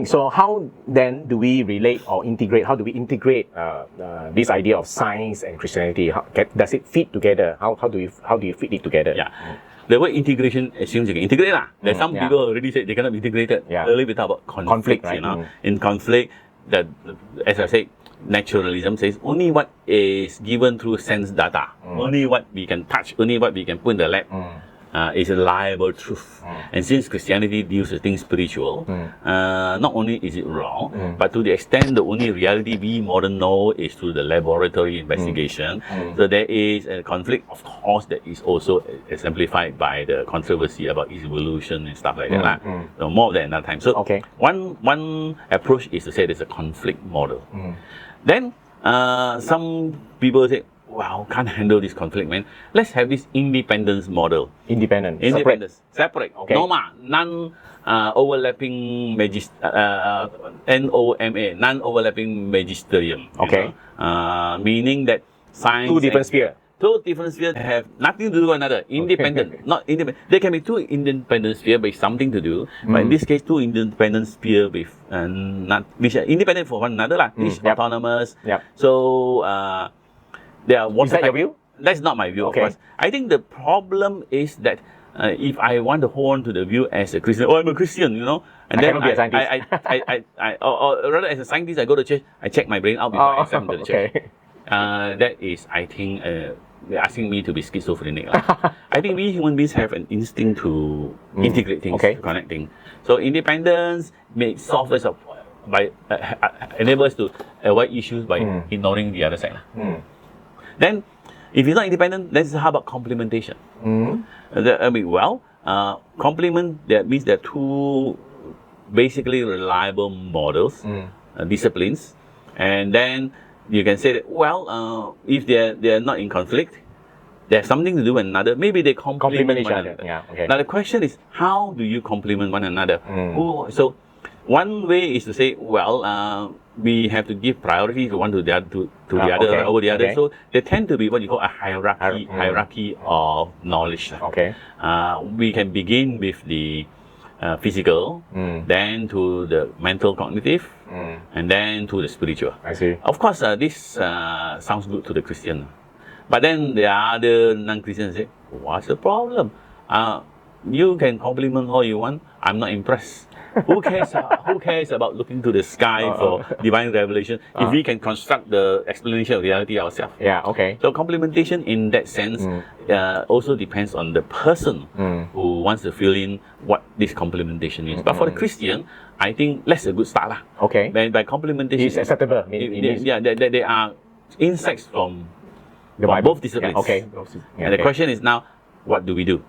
So how then do we relate or integrate? How do we integrate this idea of science and Christianity? Does it fit together? How do you fit it together? Yeah. The word integration assumes you can integrate. There's some people already said they cannot be integrated. Earlier we talk about conflict, right? In conflict, as I said, naturalism says only what is given through sense data, only what we can touch, only what we can put in the lab is a reliable truth. And since Christianity deals with things spiritual, not only is it wrong, but to the extent the only reality we modern know is through the laboratory investigation. So there is a conflict, of course, that is also exemplified by the controversy about evolution and stuff like that. So more of that another time. So one approach is to say there's a conflict model. Then some people say, wow, can't handle this conflict, man. Let's have this independence model. Independence. Separate. Okay. Non-overlapping NOMA, non-overlapping magisterium. Okay. Meaning that science. Two different spheres. Two different spheres have nothing to do with another. Independent, not independent. There can be two independent spheres with something to do, but in this case, two independent spheres with which are independent from one another, each autonomous. So. Is that your view? That's not my view, of course. I think the problem is that if I want to hold on to the view as a Christian, I'm a Christian, and then cannot be a scientist. or rather as a scientist, I go to church, I check my brain out before I accept the church. That is, I think, they're asking me to be schizophrenic. I think we human beings have an instinct to integrate things, to connect things. So independence solves us enable us to avoid issues by ignoring the other side. Then, if it's not independent, then how about complementation? Complement, that means there are two basically reliable models, disciplines, and then you can say that, if they're not in conflict, they have something to do with another, maybe they complement each other. Now the question is, how do you complement one another? So one way is to say, we have to give priority to one to the other, over the other. So there tend to be what you call a hierarchy of knowledge. We can begin with the physical, then to the mental cognitive, and then to the spiritual. I see. Of course, this sounds good to the Christian. But then the other non-Christians say, what's the problem? You can compliment all you want. I'm not impressed. Who cares about looking to the sky for divine revelation if we can construct the explanation of reality ourselves? So complementation in that sense also depends on the person who wants to fill in what this complementation means. But for the Christian, I think that's a good start. By complementation, it's acceptable. There are insights from both disciplines. And the question is now, what do we do?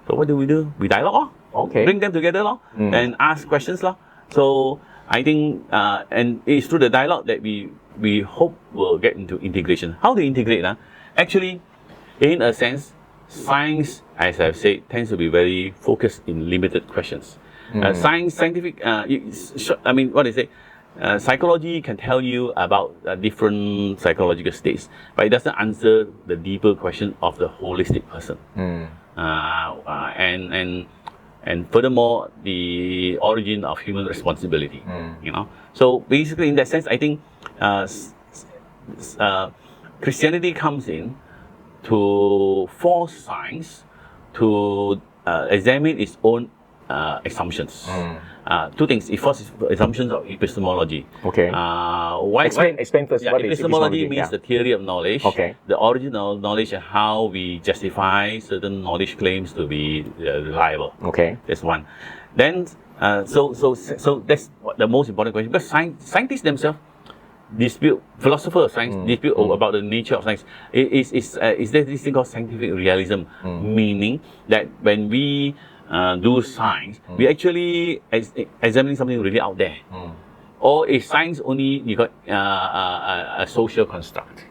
So what do? We dialogue. Bring them together and ask questions. So I think, and it's through the dialogue that we hope will get into integration. How to integrate? Actually, in a sense, science, as I've said, tends to be very focused in limited questions. Scientific, psychology can tell you about different psychological states, but it doesn't answer the deeper question of the holistic person. And furthermore, the origin of human responsibility. So basically, in that sense, I think Christianity comes in to force science to examine its own assumptions. Two things. It forces assumptions of epistemology. Explain first what epistemology means the theory of knowledge, the origin of knowledge, and how we justify certain knowledge claims to be reliable. That's one. Then, so that's the most important question, because scientists themselves philosophers of science dispute about the nature of science. Is there this thing called scientific realism, meaning that when we do science, we actually examining something really out there, or is science only a social construct?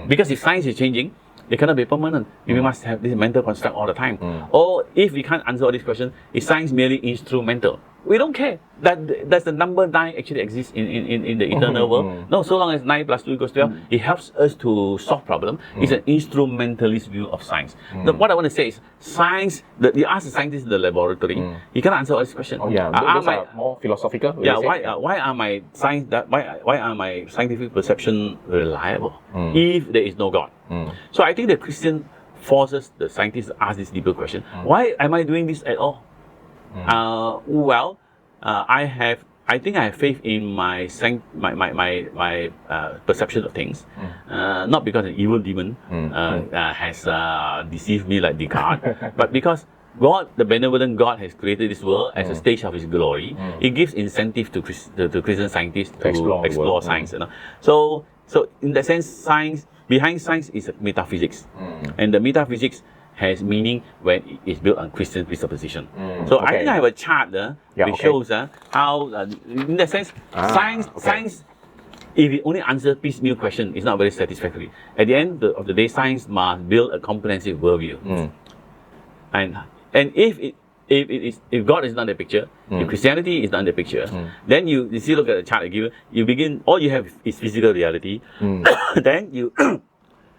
Because if science is changing, they cannot be permanent. We must have this mental construct all the time. Or if we can't answer all these questions, is science merely instrumental? We don't care. Does the number 9 actually exist in the eternal world? No, so long as 9 plus 2 equals 12, it helps us to solve problem. It's an instrumentalist view of science. What I want to say is, science, you ask the scientist in the laboratory, he cannot answer all these questions. Oh yeah, those are more philosophical. Yeah, why are my science why are my scientific perception reliable if there is no God? So I think the Christian forces the scientists to ask this deeper question. Why am I doing this at all? I think I have faith in my perception of things, not because an evil demon has deceived me like Descartes, but because God, the benevolent God, has created this world as a stage of His glory. It gives incentive to Christian scientists to explore science. You know? So in that sense, science, behind science is metaphysics, and the metaphysics has meaning when it is built on Christian presupposition. So I think I have a chart which shows how, in that sense, science, if it only answers piecemeal question, is not very satisfactory. At the end of the day, science must build a comprehensive worldview. And if God is not in the picture, if Christianity is not in the picture, then you see, look at the chart I give you begin, all you have is physical reality. Then you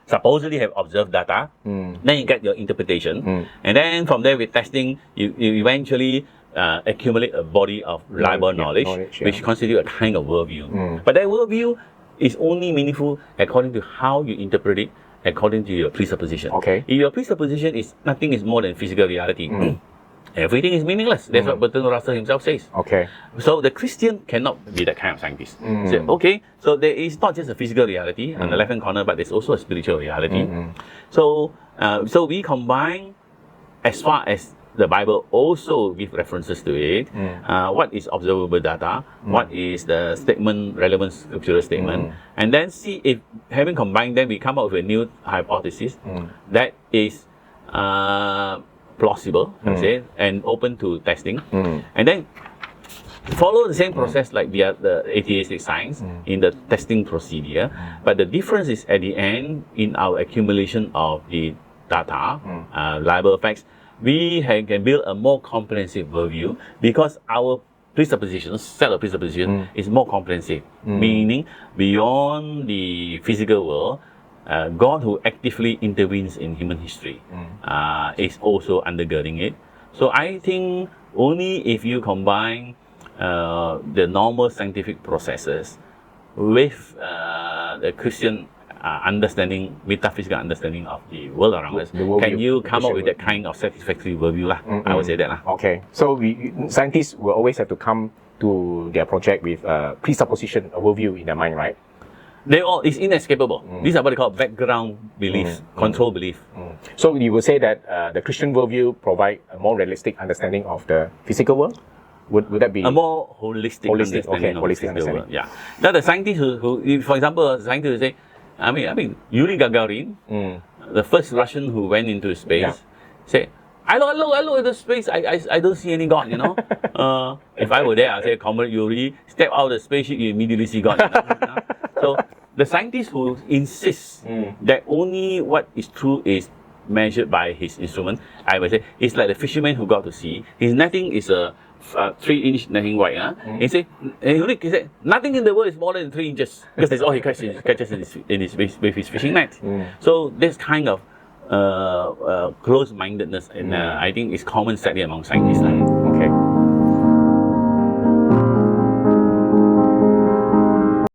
supposedly have observed data, then you get your interpretation, and then from there with testing, you eventually accumulate a body of reliable knowledge, which constitute a kind of worldview. But that worldview is only meaningful according to how you interpret it, according to your presupposition. If your presupposition is nothing is more than physical reality, everything is meaningless. That's what Bertrand Russell himself says. So the Christian cannot be that kind of scientist. So, so there is not just a physical reality on the left-hand corner, but there's also a spiritual reality. So we combine, as far as the Bible also gives references to it, what is observable data, what is the statement, relevant scriptural statement, and then see if, having combined them, we come up with a new hypothesis that is plausible, and open to testing, and then follow the same process like the atheistic science in the testing procedure. But the difference is at the end, in our accumulation of the data, reliable facts, we can build a more comprehensive worldview because our presuppositions, set of presuppositions, is more comprehensive, meaning beyond the physical world, God, who actively intervenes in human history, is also undergirding it. So I think only if you combine the normal scientific processes with the Christian understanding, metaphysical understanding of the world around us, can you come up with that kind of satisfactory worldview? I would say that. So scientists will always have to come to their project with presupposition, a worldview in their mind, right? It's inescapable. These are what they call background beliefs, control belief. So you would say that the Christian worldview provide a more realistic understanding of the physical world? Would that be a more holistic understanding of the physical world? Yeah. Now the scientists who, for example, scientists will say, I mean, Yuri Gagarin, the first Russian who went into space, say, I look at the space, I don't see any God, you know. If I were there, I'd say, Comrade Yuri, step out of the spaceship, you immediately see God. You know? So the scientist who insists that only what is true is measured by his instrument, I would say, it's like the fisherman who got to sea. His netting is a 3-inch netting wide. He said, nothing in the world is more than 3 inches because that's all he catches with his fishing net. So this kind of close-mindedness, and I think it's common sadly among scientists.